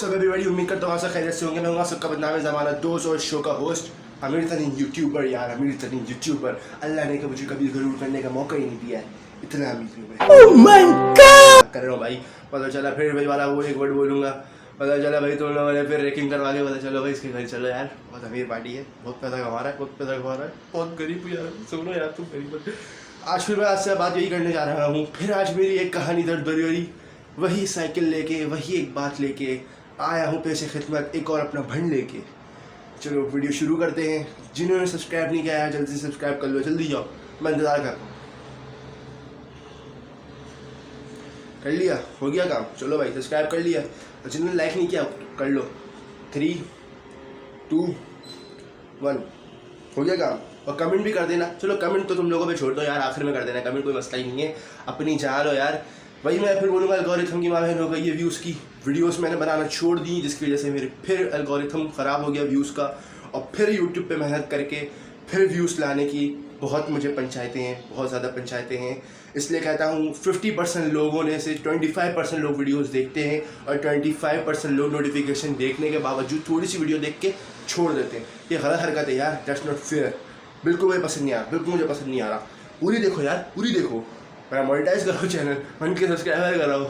सब एवरीबॉडी, उम्मीद करता हूँ खैरियत से होंगे। मैं हूँ सबका बदनाम ज़माना दोस्त और शो का होस्ट अमीर तरीन यूट्यूबर। यार अमीर तरीन यूट्यूबर, अल्लाह ने मुझे कभी गरूर करने का मौका ही नहीं दिया है। इतना अमीर हूँ मैं। oh my God! कर रहा हूँ भाई। पता चला फिर भाई वाला वो एक वर्ड बोलूँगा, पता चला भाई तुम लोगों ने फिर रेकिंग करवा के पता चलो भाई इसके घर चलो यार, बहुत अमीर पार्टी है, बहुत पैसा कमा रहा है, बहुत पैसा कमा रहा है, बहुत गरीब यार। सुनो यार तुम गरीब। आज फिर मैं आपसे बात यही करने जा रहा हूँ। फिर आज मेरी एक कहानी दर्द भरी हुई, वही साइकिल लेके, वही एक बात लेके आया हूँ पेशे खिदमत, एक और अपना भंड लेके। चलो वीडियो शुरू करते हैं। जिन्होंने सब्सक्राइब नहीं किया है जल्दी से सब्सक्राइब कर लो, जल्दी जाओ, मैं इंतज़ार कर रहा हूँ। कर लिया, हो गया काम। चलो भाई सब्सक्राइब कर लिया, और जिन्होंने लाइक नहीं किया कर लो। 3, 2, 1 हो गया काम। और कमेंट भी कर देना। चलो कमेंट तो तुम लोगों पे छोड़ दो यार, आखिर में कर देना कमेंट, कोई मसला ही नहीं है, अपनी जान लो यार। वही मैं फिर बोलूँगा, एल्गोरिथम की माहिर हो गई है व्यूज़ की। वीडियोस मैंने बनाना छोड़ दी जिसकी वजह से मेरे फिर एल्गोरिथम ख़राब हो गया व्यूज़ का, और फिर यूट्यूब पे मेहनत करके फिर व्यूज़ लाने की बहुत मुझे पंचायतें हैं, बहुत ज़्यादा पंचायतें हैं। इसलिए कहता हूँ 50% लोगों ने से 25% लोग वीडियोस देखते हैं, और 25% लोग नोटिफिकेशन देखने के बावजूद थोड़ी सी वीडियो देख के छोड़ देते हैं। ये गलत हरकत है यार, दैट्स नॉट फेयर। बिल्कुल मुझे पसंद नहीं आ रहा, बिल्कुल मुझे पसंद नहीं आ रहा। पूरी देखो यार, पूरी देखो, मेरा मोनेटाइज करो चैनल, 1K सब्सक्राइबर कराओ।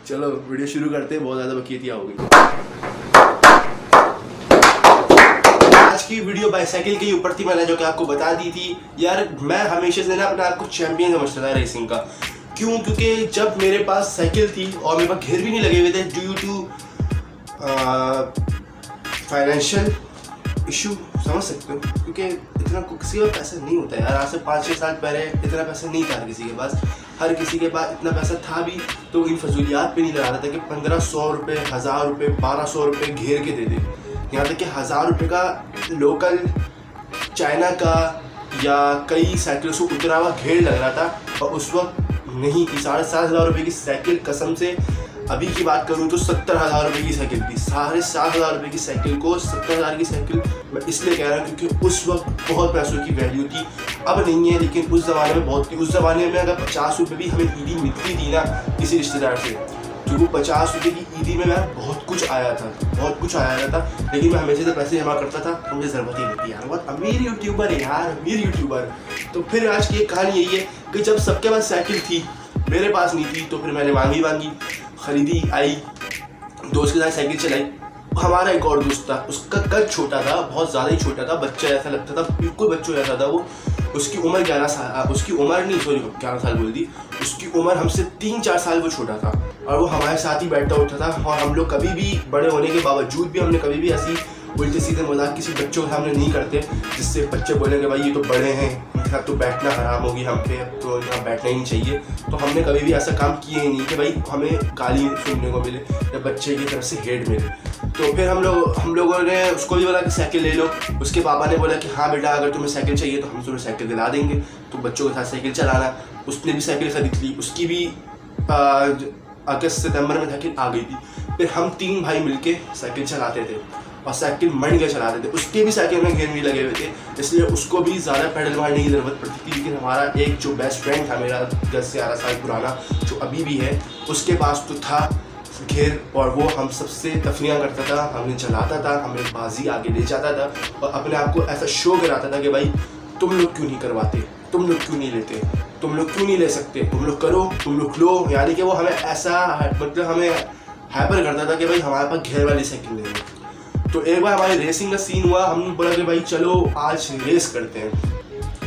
चलो वीडियो शुरू करते हैं, बहुत ज़्यादा बकियतियाँ हो गई। आज की वीडियो बाईसाइकिल के ऊपर थी, मैंने जो कि आपको बता दी थी। यार मैं हमेशा से ना अपने आप को चैंपियन समझता था रेसिंग का। क्यों? क्योंकि जब मेरे पास साइकिल थी और मेरे पास घेर भी नहीं लगे हुए थे ड्यू टू फाइनेंशियल इशू, समझ सकते हो, क्योंकि इतना किसी के पास पैसा नहीं होता यार। आज से 5-6 साल पहले इतना पैसा नहीं था किसी के पास। हर किसी के पास इतना पैसा था भी तो इन फजूलियात पे नहीं लगा रहा था कि 1500 रुपये, 1000 रुपये, 1200 रुपये घेर के दे दे। यहाँ तक कि 1000 रुपये का लोकल चाइना का या कई साइकिलों से उतरा हुआ घेर लग रहा था, और उस वक्त नहीं थी। 7,500 रुपये की साइकिल, कसम से अभी की बात करूँ तो 70,000 रुपये की साइकिल थी। 7,500 रुपये की साइकिल को 70,000 की साइकिल मैं इसलिए कह रहा हूँ क्योंकि उस वक्त बहुत पैसों की वैल्यू थी। अब नहीं है, लेकिन उस ज़माने में बहुत थी। उस ज़माने में अगर 50 रुपये भी हमें ईदी मिलती थी ना किसी रिश्तेदार से, तो वो 50 रुपये की ईदी में मैं बहुत कुछ आया था, बहुत कुछ आया था। लेकिन मैं हमेशा से पैसे जमा करता था, तो मुझे ज़रूरत ही नहीं थी यार। बहुत अमीर यूट्यूबर है यार, अमीर यूट्यूबर। तो फिर आज की एक कहानी यही है कि जब सबके पास साइकिल थी, मेरे पास नहीं थी, तो फिर मैंने मांगी, ख़रीदी, आई, दोस्त के साथ साइकिल चलाई। हमारा एक और दोस्त था, उसका कद छोटा था, बहुत ज़्यादा ही छोटा था, बच्चा ऐसा लगता था, बिल्कुल बच्चों जैसा था वो। उसकी उम्र 11 साल, उसकी उम्र नहीं, सॉरी 11 साल बोल दी, उसकी उम्र हमसे 3-4 साल वो छोटा था, और वो हमारे साथ ही बैठता उठता था। और हम लोग कभी भी बड़े होने के बावजूद भी हमने कभी भी ऐसी उल्टे सीधे मजाक किसी बच्चों के सामने नहीं करते जिससे बच्चे बोलेंगे भाई ये तो बड़े हैं, इनका तो बैठना हराम होगी हम पे, तो यहाँ बैठना ही नहीं चाहिए। तो हमने कभी भी ऐसा काम किए ही नहीं कि भाई हमें गाली सुनने को मिले या बच्चे की तरफ से हेट मिले। तो फिर हम लोगों ने उसको भी बोला कि साइकिल ले लो। उसके पापा ने बोला कि हाँ बेटा, अगर तुम्हें साइकिल चाहिए तो हम तुम्हें साइकिल दिला देंगे, तो बच्चों के साथ साइकिल चलाना। उसने भी साइकिल खरीद ली, उसकी भी अगस्त-सितंबर में साइकिल आ गई थी। फिर हम 3 भाई मिलके साइकिल चलाते थे, और साइकिल मंड के चलाते थे। उसके भी साइकिल में घेर नहीं लगे हुए थे, इसलिए उसको भी ज़्यादा पेडल मारने की ज़रूरत पड़ती थी। लेकिन हमारा एक जो बेस्ट फ्रेंड था मेरा 10 से 11 साल पुराना, जो अभी भी है, उसके पास तो था घेर, और वो हम सबसे तफरियाँ करता था, हमें चलाता था, हमें बाजी आगे ले जाता था, और अपने आप को ऐसा शो कराता था कि भाई तुम लोग क्यों नहीं करवाते, तुम लोग क्यों नहीं लेते, तुम लोग क्यों नहीं ले सकते, तुम लोग करो, तुम लोग लो। यानी कि वो हमें ऐसा मतलब हमें हाइपर करता था कि भाई हमारे पास घेर वाली साइकिल ले लो। तो एक बार हमारी रेसिंग का सीन हुआ, हमने बोला कि भाई चलो आज रेस करते हैं।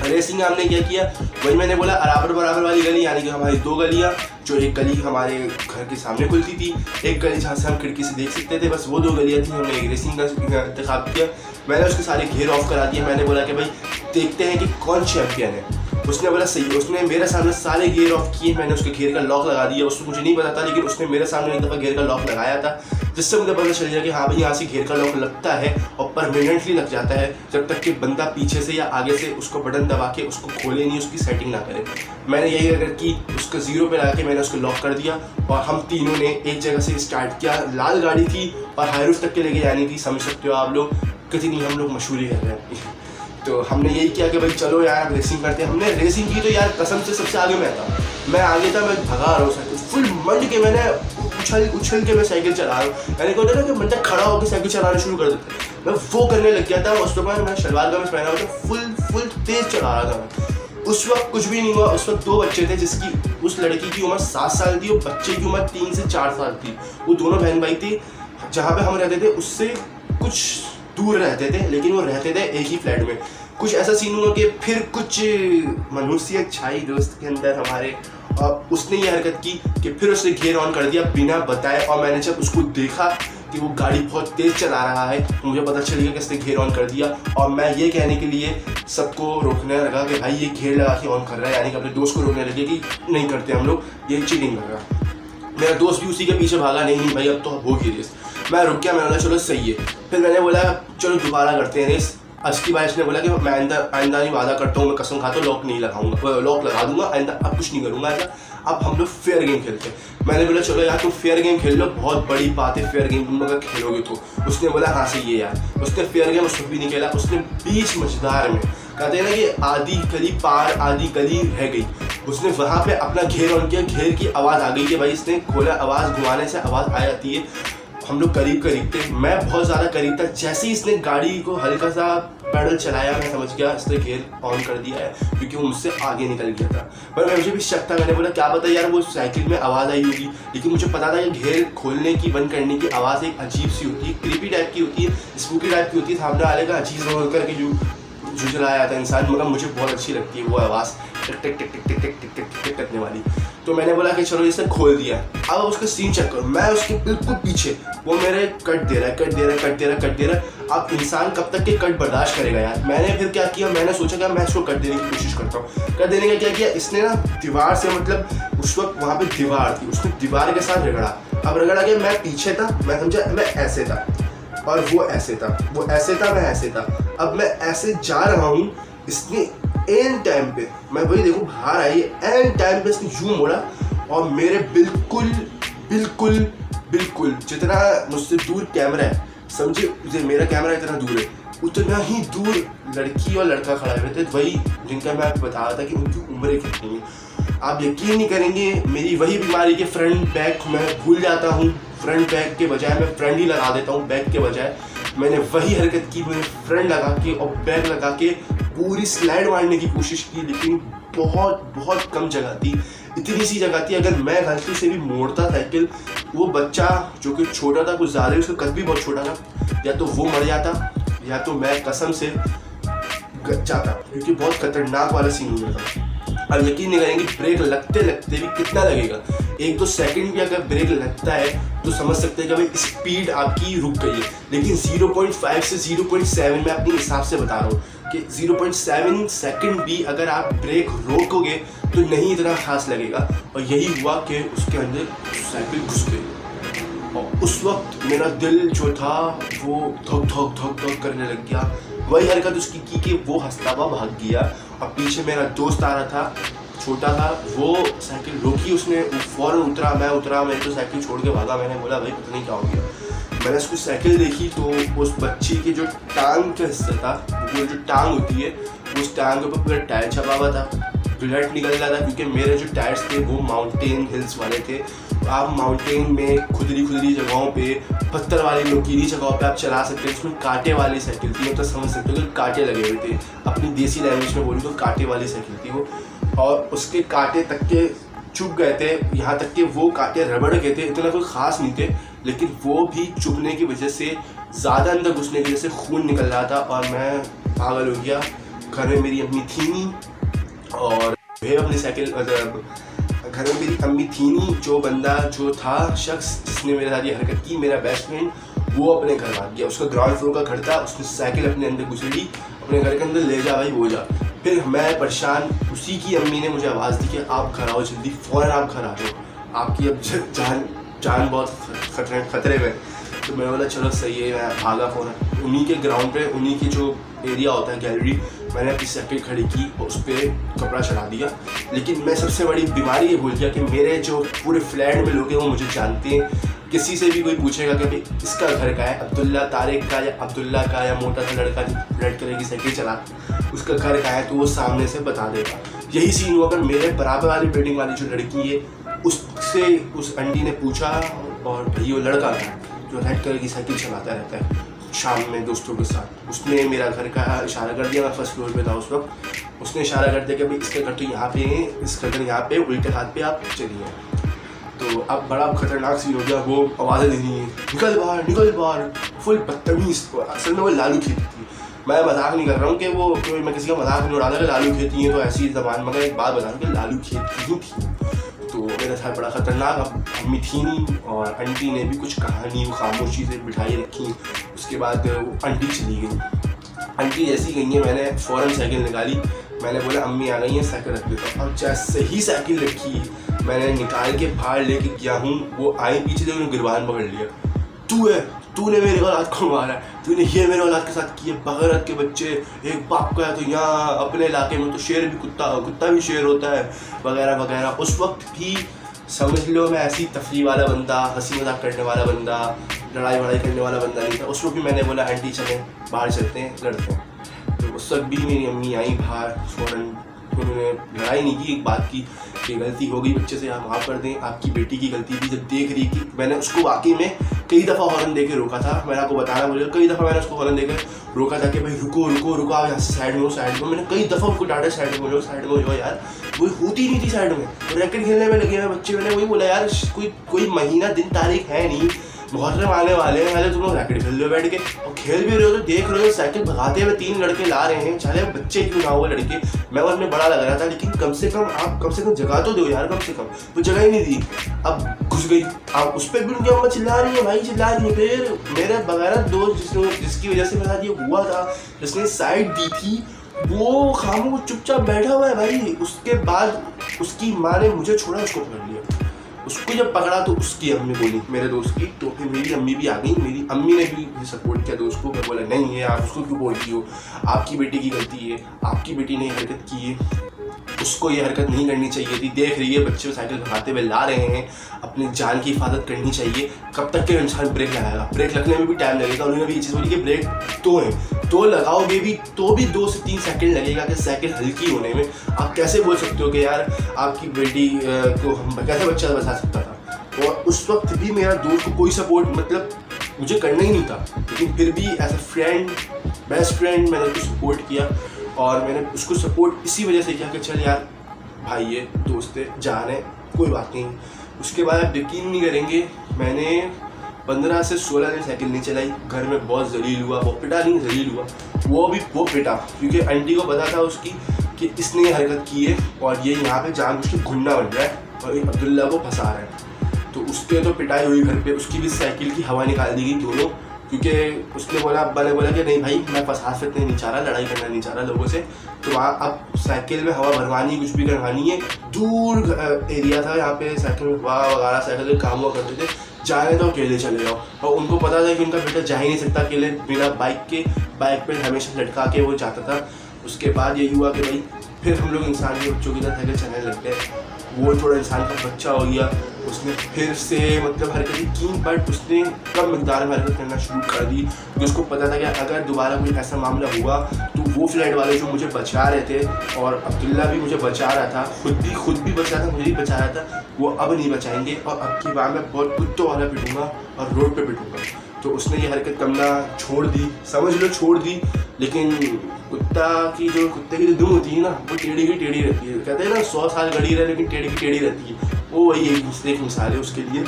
रेसिंग में हमने क्या किया, वही मैंने बोला बराबर वाली गली, यानी कि हमारी 2 गलियाँ, जो एक गली हमारे घर के सामने खुलती थी, एक गली जहाँ से हम खिड़की से देख सकते थे, बस वो 2 गलियाँ थी। हमने एक रेसिंग का इंतखाब किया। मैंने उसके सारे घेर ऑफ करा दिए। मैंने बोला कि भाई देखते हैं कि कौन चैम्पियन है। उसने बोला सही है। उसने मेरे सामने सारे गियर ऑफ किए, मैंने उसके घेर का लॉक लगा दिया। उसको मुझे नहीं पता था, लेकिन उसने मेरे सामने एक दफ़ा घेर का लॉक लगाया था, जिससे मुझे पता चल गया कि हाँ भाई यहाँ से घेर का लॉक लगता है, और परमानेंटली लग जाता है जब तक कि बंदा पीछे से या आगे से उसको बटन दबा के उसको खोले नहीं, उसकी सेटिंग ना करे। मैंने यही अगर की, उसको 0 पे लगा के मैंने उसको लॉक कर दिया, और हम तीनों ने एक जगह से स्टार्ट किया। लाल गाड़ी थी और हाईरूफ तक के लेके जानी थी, समझ सकते हो आप लोग कितनी हम लोग मशहूरी कर रहे हैं। तो हमने यही किया कि भाई चलो यार रेसिंग करते हैं। हमने रेसिंग की तो यार कसम से सबसे आगे मैं था, मैं आगे था, मैं भगा रहा हूँ साइकिल फुल मंड के। मैंने उछल उछल के मैं साइकिल चला रहा हूँ। यानी कहते ना कि बंदा खड़ा होकर साइकिल चलाना शुरू कर देता है, मैं वो करने लग गया था। उस वक्त मैं शलवार कमीज पहना हुआ था, फुल तेज चला रहा था मैं। उस वक्त कुछ भी नहीं हुआ। उस वक्त 2 बच्चे थे, जिसकी उस लड़की की उम्र 7 साल थी और बच्चे की उम्र 3 से 4 साल थी। वो दोनों बहन भाई थे। जहाँ पे हम रहते थे उससे कुछ दूर रहते थे, लेकिन वो रहते थे एक ही फ्लैट में। कुछ ऐसा सीन हुआ कि फिर कुछ मनुष्य छाई दोस्त के अंदर हमारे, और उसने ये हरकत की कि फिर उसने गियर ऑन कर दिया बिना बताए। और मैंने जब उसको देखा कि वो गाड़ी बहुत तेज़ चला रहा है तो मुझे पता चल गया कि उसने गियर ऑन कर दिया। और मैं ये कहने के लिए सबको रोकने लगा कि भाई ये गियर लगा के ऑन कर रहा है, यानी कि अपने दोस्त को रोकने लगे कि नहीं करते हम लोग, ये चीटिंग कर रहा है। मेरा दोस्त भी उसी के पीछे भागा, नहीं भाई अब तो होगी रेस। मैं रुक गया, मैंने बोला चलो सही है। फिर मैंने बोला चलो दोबारा करते हैं रेस। असकी भाई ने बोला कि मैं आइंदा नहीं वादा करता हूँ, मैं कसम खाता हूँ लॉक नहीं लगाऊंगा, लॉक लगा दूंगा, आइंदा अब कुछ नहीं करूँगा ऐसा। अब हम लोग फेयर गेम खेलते हैं। मैंने बोला चलो यार तुम फेयर गेम खेल लो, बहुत बड़ी बात है फेयर गेम, तुम अगर खेलोगे तो। उसने बोला हाँ सही है यार। उसने फेयर गेम उस भी नहीं खेला। उसने बीच मझदार में, कहते हैं ना कि आधी गली पार आधी गली रह गई, उसने वहाँ पे अपना घेर ऑन किया। घेर की आवाज़ आ गई कि भाई इसने खोला, आवाज़ घुमाने से आवाज़ आ जाती है। हम लोग करीब थे, मैं बहुत ज़्यादा करीब था। जैसे ही इसने गाड़ी को हल्का सा पैडल चलाया, मैं समझ गया इसने गियर ऑन कर दिया है, क्योंकि वो मुझसे आगे निकल गया था। पर मुझे भी शक था, मैंने बोला क्या पता यार वो साइकिल में आवाज़ आई होगी। लेकिन मुझे पता था कि गियर खोलने की बंद करने की आवाज़ एक अजीब सी होती है, क्रीपी टाइप की होती है, स्पूकी टाइप की होती है, सामने वाले का अजीब रोल करके जो चला जाता है इंसान। मगर मुझे बहुत अच्छी लगती है वो आवाज़, टिक टिक टिक टिक टिक टिक टिक टिक टिक करने वाली। तो मैंने बोला कि चलो इसे खोल दिया। अब उसका सीन चेक करो, मैं उसके बिल्कुल पीछे, वो मेरे कट दे रहा है। अब इंसान कब तक के कट बर्दाश्त करेगा यार। मैंने फिर क्या किया, मैंने सोचा कि मैं इसको कट देने की कोशिश करता हूँ। कट देने का क्या किया, इसने ना दीवार से, मतलब उस वक्त वहाँ पे दीवार थी, उसने दीवार के साथ रगड़ा। अब रगड़ा गया, मैं पीछे था, मैं समझा मैं ऐसे था और वो ऐसे था, वो ऐसे था, मैं ऐसे था। अब मैं ऐसे जा रहा हूँ, इसने एन टाइम पे, मैं वही देखूँ बाहर आई है, एन टाइम पे इसने यूं मोड़ा और मेरे बिल्कुल बिल्कुल बिल्कुल जितना मुझसे दूर कैमरा है, समझे मेरा कैमरा इतना दूर है, उतना ही दूर लड़की और लड़का खड़ा हुए थे, वही जिनका मैं आपको बता रहा था कि उनकी उम्रें कितनी है। आप यकीन नहीं करेंगे, मेरी वही बीमारी के फ्रंट बैक मैं भूल जाता हूँ। फ्रंट बैक के बजाय मैं फ्रंट ही लगा देता हूँ बैक के बजाय। मैंने वही हरकत की, मैंने फ्रंट लगा के और बैक लगा के पूरी स्लाइड मारने की कोशिश की, लेकिन बहुत कम जगह थी, इतनी सी जगह थी। अगर मैं गलती से भी मोड़ता साइकिल, वो बच्चा जो कि छोटा था, कुछ ज़्यादा, उसका कद भी बहुत छोटा था, या तो वो मर जाता या तो मैं कसम से जाता, क्योंकि बहुत खतरनाक वाला सीन हो जाता। अब यकीन नहीं करेंगे, ब्रेक लगते लगते भी कितना लगेगा, 1-2 सेकंड भी अगर ब्रेक लगता है तो समझ सकते हैं कि भाई स्पीड आपकी रुक गई है। लेकिन 0.5 से 0.7 मैं अपने हिसाब से बता रहा हूँ कि 0.7 सेकंड भी अगर आप ब्रेक रोकोगे तो नहीं इतना खास लगेगा। और यही हुआ कि उसके अंदर साइकिल घुस गई और उस वक्त मेरा दिल जो था वो धक धक धक धक करने लग गया। वही हरकत उसकी की कि वो हंसता हुआ भाग गया और पीछे मेरा दोस्त आ रहा था, छोटा था, वो साइकिल रोकी उसने, फ़ौरन उतरा, मैं उतरा, मैं तो साइकिल छोड़ के भागा। मैंने बोला भाई पता नहीं क्या हो गया। मैंने उसकी साइकिल देखी तो उस बच्ची की जो टांग का हिस्सा था, वो जो टांग होती है, उस टांग के ऊपर पूरा टायर छपा हुआ था, ब्लड निकल रहा था, क्योंकि मेरे जो टायर्स थे वो माउंटेन हिल्स वाले थे। आप माउंटेन में खुदरी जगहों पे, पत्थर वाली नुकीली जगहों पे आप चला सकते हैं। उसमें कांटे वाली साइकिल थी, मतलब समझ सकते हो कि कांटे लगे हुए थे, अपनी देसी लैंग्वेज में बोलूँ तो कांटे वाली साइकिल थी वो। और उसके कांटे तक के चुभ गए थे, यहाँ तक कि वो कांटे रबड़ गए थे, इतना कोई ख़ास नहीं थे, लेकिन वो भी चुभने की वजह से, ज़्यादा अंदर घुसने की वजह से खून निकल रहा था और मैं पागल हो गया। घर में मेरी अम्मी थी नहीं और वे अपनी साइकिल, मतलब घर में मेरी अम्मी थी नहीं। जो बंदा जो था शख्स जिसने मेरे साथ ये हरकत की, मेरा बेस्ट फ्रेंड, वो अपने घर भाग गया। उसका ग्राउंड फ्लोर का घर था, उसने साइकिल अपने अंदर घुसेड़ी, अपने घर के अंदर ले जा भाई वो जा। फिर मैं परेशान, उसी की अम्मी ने मुझे आवाज़ दी कि आप घर आओ जल्दी, फ़ौरन आप घर आ जाओ, आपकी अब जान बहुत खतरे में। तो मैंने बोला चलो सही है, मैं भागा फ़ौरन उन्हीं के ग्राउंड पे, उन्हीं की जो एरिया होता है गैलरी, मैंने अपनी साइकिल खड़ी की और उस पर कपड़ा चढ़ा दिया। लेकिन मैं सबसे बड़ी बीमारी ये भूल गया कि मेरे जो पूरे फ्लैट में लोग हैं वो मुझे जानते हैं। किसी से भी कोई पूछेगा कि भाई इसका घर का है, अब्दुल्ला तारिक का या अब्दुल्ला का या मोटा सा लड़का रेड कलर की साइकिल चला, उसका घर का है, तो वो सामने से बता देगा। यही सीन हुआ। अगर मेरे बराबर वाली बिल्डिंग वाली जो लड़की है, उससे उस आंटी ने पूछा, और भाई वो लड़का था जो रेड कलर की साइकिल चलाता रहता है शाम में दोस्तों के साथ। उसने मेरा घर का इशारा कर दिया, मैं फर्स्ट फ्लोर पे था उस वक्त। उसने इशारा कर दिया कि भाई इसका घर तो यहाँ पे है, इसका घर यहाँ पे, उल्टे हाथ पे आप चलिए। तो अब बड़ा खतरनाक सीन हो गया, वो आवाज़ें दे रही हैं निकल बाहर, फुल बदतमीज। असल में वो लालू खेती थी। मैं मजाक नहीं कर रहा हूँ कि वो मैं किसी का मजाक नहीं उड़ा रहा कि लालू खेती है तो ऐसी जबान, मगर एक बात बता रहा हूँ कि लालू खेती ही थी। तो मेरा था बड़ा ख़तरनाक। अब अम्मी थी नहीं और आंटी ने भी कुछ कहानी खामोशी से बिठाई रखी। उसके बाद आंटी चली गई। आंटी जैसी गई है मैंने फ़ौरन साइकिल निकाली, मैंने बोला अम्मी आ गई है साइकिल रख देता हूँ। अब जैसे ही साइकिल रखी मैंने निकाल के बाहर लेके गया हूँ, वो आई पीछे से उन्होंने गिरबान पकड़ लिया। तूने मेरे औलाद को मारा है, तूने ये मेरे औलाद के साथ किए, बगैरत के बच्चे, एक बाप का है तो यहाँ अपने इलाके में तो शेर भी कुत्ता भी शेर होता है वगैरह वगैरह। उस वक्त भी समझ लो मैं ऐसी तफरीह वाला बंदा, हंसी मजाक करने वाला बंदा, लड़ाई वड़ाई करने वाला बंदा नहीं था। उस वक्त भी मैंने बोला आंटी चलें बाहर चलते हैं लड़ते हैं। तो उस वक्त भी मेरी अम्मी आई बाहर, फ़ौरन उन्होंने लड़ाई नहीं की, एक बात की कि गलती हो गई बच्चे से, आप माफ़ कर दें, आपकी बेटी की गलती थी। जब देख रही कि मैंने उसको वाकई में कई दफ़ा हॉर्न दे के रोका था, मैंने आपको बताना बोला कई दफ़ा मैंने उसको हॉर्न दे के रोका था कि भाई रुको आप यहाँ से साइड में हो। मैंने कई दफ़ा उनको डांटा साइड में हो जाओ यार, वो होती नहीं थी साइड में, रैकेट खेलने में लगे हैं बच्चे। मैंने वही बोला यार कोई महीना दिन तारीख है नहीं, मुहर्रम आने वाले हैं, तुम लोग रैकेट खेल रहे हो बैठ के, और खेल भी रहे हो तो देख रहे हो साइकिल भगाते हुए 3 लड़के ला रहे हैं, चाहे बच्चे क्यों ना हो लड़के। मैं उसमें बड़ा लग रहा था, लेकिन कम से कम जगह तो दो यार, कम से कम वो जगह ही नहीं दी। अब घुस गई, अब उस पर भी उनकी अम्मा चिल्ला रही है, भाई चिल्ला रही है। फिर मेरा बगैर दोस्त जिसकी वजह से मेरे साथ ये हुआ था, जिसने साइड दी थी, वो खामोश चुपचाप बैठा हुआ है भाई। उसके बाद उसकी माँ ने मुझे छोड़ा, उसको पकड़ लिया। उसको जब पकड़ा तो उसकी अम्मी बोली मेरे दोस्त की, तो फिर मेरी अम्मी भी आ गई। मेरी अम्मी ने भी सपोर्ट किया दोस्त को। मैं बोला नहीं है, आप उसको क्यों बोलती हो, आपकी बेटी की गलती है, आपकी बेटी ने हरकत की है, उसको ये हरकत नहीं करनी चाहिए थी। देख रही है बच्चे साइकिल भगाते हुए ला रहे हैं, अपनी जान की हिफाजत करनी चाहिए। कब तक के इंसान ब्रेक लगाएगा, ब्रेक लगने में भी टाइम लगेगा। उन्होंने भी ये चीज़ बोली कि ब्रेक तो लगाओगे भी तो भी 2 से 3 सेकंड लगेगा कि साइकिल हल्की होने में। आप कैसे बोल सकते हो कि यार आपकी बेटी को हम कैसे बच्चा बचा सकता था। और उस वक्त भी मेरा दोस्त को कोई सपोर्ट मतलब मुझे करना ही नहीं था, लेकिन फिर भी as a friend, best friend मैंने उसको सपोर्ट किया। और मैंने उसको सपोर्ट इसी वजह से किया कि चल यार भाई ये दोस्त है, जान है, कोई बात नहीं। उसके बाद आप यकीन नहीं करेंगे, मैंने 15 से 16 दिन साइकिल नहीं चलाई। घर में बहुत जलील हुआ, वो पिटा नहीं जलील हुआ, वो पिटा, क्योंकि आंटी को पता था उसकी कि इसने ये हरकत की है और ये यहाँ पे जानबूझ के घुंडा बन रहा है और अब्दुल्ला को फंसा रहा है। तो उसके तो पिटाई हुई घर पे, उसकी भी साइकिल की हवा निकाल दी गई दोनों, क्योंकि उसने बोला, अब्बा ने बोला कि नहीं भाई मैं फंसा सकते नहीं चाह रहा, लड़ाई करना नहीं चाह रहा लोगों से। तो वहाँ अब साइकिल में हवा भरवानी, कुछ भी करवानी है। दूर एरिया था यहाँ पे साइकिल में हवा वगैरह साइकिल काम हुआ करते थे, जाने तो अकेले चले जाओ। और उनको पता था कि उनका बेटा जा ही नहीं सकता अकेले बिना बाइक पे हमेशा लटका के वो जाता था। उसके बाद यही हुआ कि भाई फिर हम लोग इंसान के बच्चों की तरह साइकिल चलने लग गए। वो थोड़ा इंसान का बच्चा हो गया, उसने फिर से मतलब हरकतें की, बट उसने कम मिकदार में हरकत करना शुरू कर दी, क्योंकि उसको पता था कि अगर दोबारा कोई ऐसा मामला हुआ तो वो फ्लैट वाले जो मुझे बचा रहे थे और अब्दुल्ला भी मुझे बचा रहा था, खुद भी बचा था, मुझे भी बचा रहा था, वो अब नहीं बचाएंगे। और अब की बार मैं बहुत कुत्तों वाला पिटूंगा और रोड पे पिटूंगा। तो उसने ये हरकत करना छोड़ दी, समझ लो छोड़ दी। लेकिन कुत्ते की जो दुम होती है ना, वो टेढ़ी की टेढ़ी रहती है। कहते हैं ना 100 साल गड़ी रहे लेकिन टेढ़ी की टेढ़ी रहती है, वो वही एक मिसाल है उसके लिए।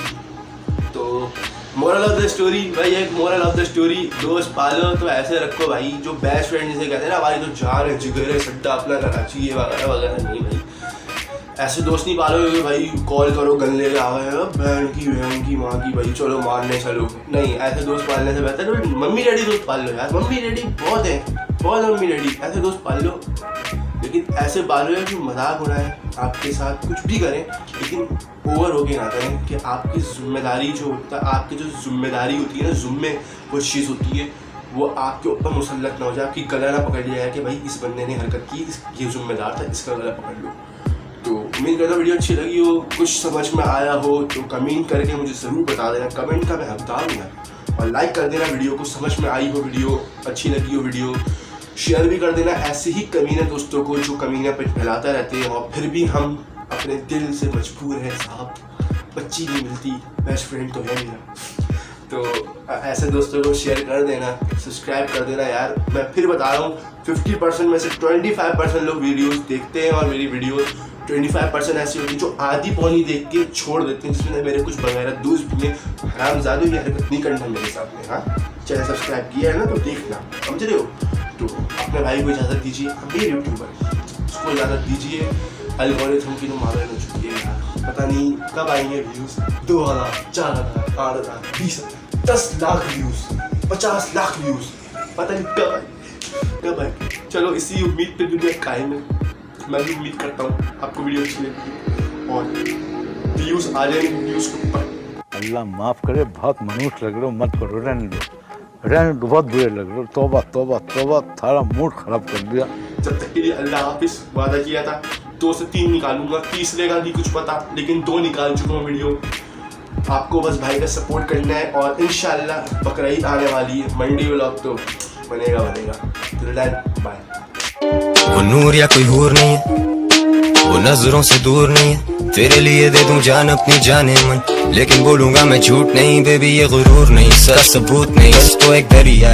तो मोरल ऑफ द स्टोरी भाई, एक मोरल ऑफ द स्टोरी, दोस्त पालो तो ऐसे रखो भाई, जो बेस्ट फ्रेंड जिसे कहते हैं ना, हमारी तो जान है, जिगर है, सट्टा अपना कराची है वगैरह वगैरह। नहीं भाई, ऐसे दोस्त नहीं पालोगे भाई कॉल करो गले के आवे बहन की माँ की भाई चलो मारने चलो। नहीं, ऐसे दोस्त पालने से बेहतर तो मम्मी डैडी दोस्त पाल लो यार। मम्मी डैडी बहुत है, बहुत मम्मी डैडी, ऐसे दोस्त पाल लो। लेकिन ऐसे पालो जो मजाक उड़ाएं आपके साथ, कुछ भी करें, लेकिन ओवर हो के ना करें कि आपकी जिम्मेदारी जो होता है, आपकी जो जिम्मेदारी होती है ना, जुम्मे वो चीज़ होती है, वो आपके ऊपर मुसल्लत ना हो जाए, आपकी गला ना पकड़ लिया जाए कि भाई इस बंदे ने हरकत की, ये जिम्मेदार था, इसका गला पकड़ लो। तो उम्मीद करता हूँ वीडियो अच्छी लगी हो, कुछ समझ में आया हो तो कमेंट करके मुझे ज़रूर बता देना, कमेंट का मैं हकदार हूँ। और लाइक कर देना वीडियो को, समझ में आई हो वीडियो, अच्छी लगी हो वीडियो, शेयर भी कर देना ऐसे ही कमीने दोस्तों को जो कमीना पे फैलाता रहते हैं और फिर भी हम अपने दिल से मजबूर हैं साहब। बच्ची नहीं मिलती, बेस्ट फ्रेंड तो है मेरा। तो ऐसे दोस्तों को शेयर कर देना, सब्सक्राइब कर देना यार। मैं फिर बता रहा हूँ 50% में से 25% लोग वीडियोस देखते हैं और मेरी वीडियोस 25% ऐसी होती है जो आधी पौनी देख के छोड़ देते हैं, जिसमें मेरे कुछ वगैरह दोस्त भी हरामजादे की हरकत नहीं करना मेरे साथ में। हाँ, चैनल सब्सक्राइब किया है ना तो देखना, समझ रहे हो। तो अपने भाई को इजाज़त दीजिए, अमीर यूट्यूबर, उसको इजाज़त दीजिए। एल्गोरिथम की तो मालूम हो चुकी है यार, पता नहीं कब आएंगे views. 2000, 4000, 8000, 20,000, 10 lakh views, 50 lakh views, पता नहीं कब आए। चलो इसी उम्मीद पे दुनिया कायम है। मैं भी उम्मीद करता हूँ आपको वीडियो अच्छी लगी और व्यूज़ आ जाएंगे व्यूज़ के ऊपर। अल्लाह माफ़ करे, बहुत मनुष्य लग रहे हो, मत करो, रहने दो, बहुत बुरे लग रहे हो। तौबा तौबा तौबा, थारा मूड खराब कर दिया। जब तक के लिए अल्लाह हाफिज़। वादा किया था 2 से 3 निकालूंगा, तीसरे का नहीं कुछ पता, लेकिन 2 निकाल चुका हूँ वीडियो। आपको बस भाई का सपोर्ट करना है और इंशाल्लाह बकरीद आने वाली है, मंडी व्लॉग तो बनेगा। बाय। वो नूर या कोई हूर नहीं है, वो नजरों से दूर नहीं है। तेरे लिए दे दूं जान अपनी जाने मन, लेकिन बोलूंगा मैं झूठ नहीं बेबी, ये गुरूर नहीं, सर सबूत नहीं, बस तो एक दरिया है।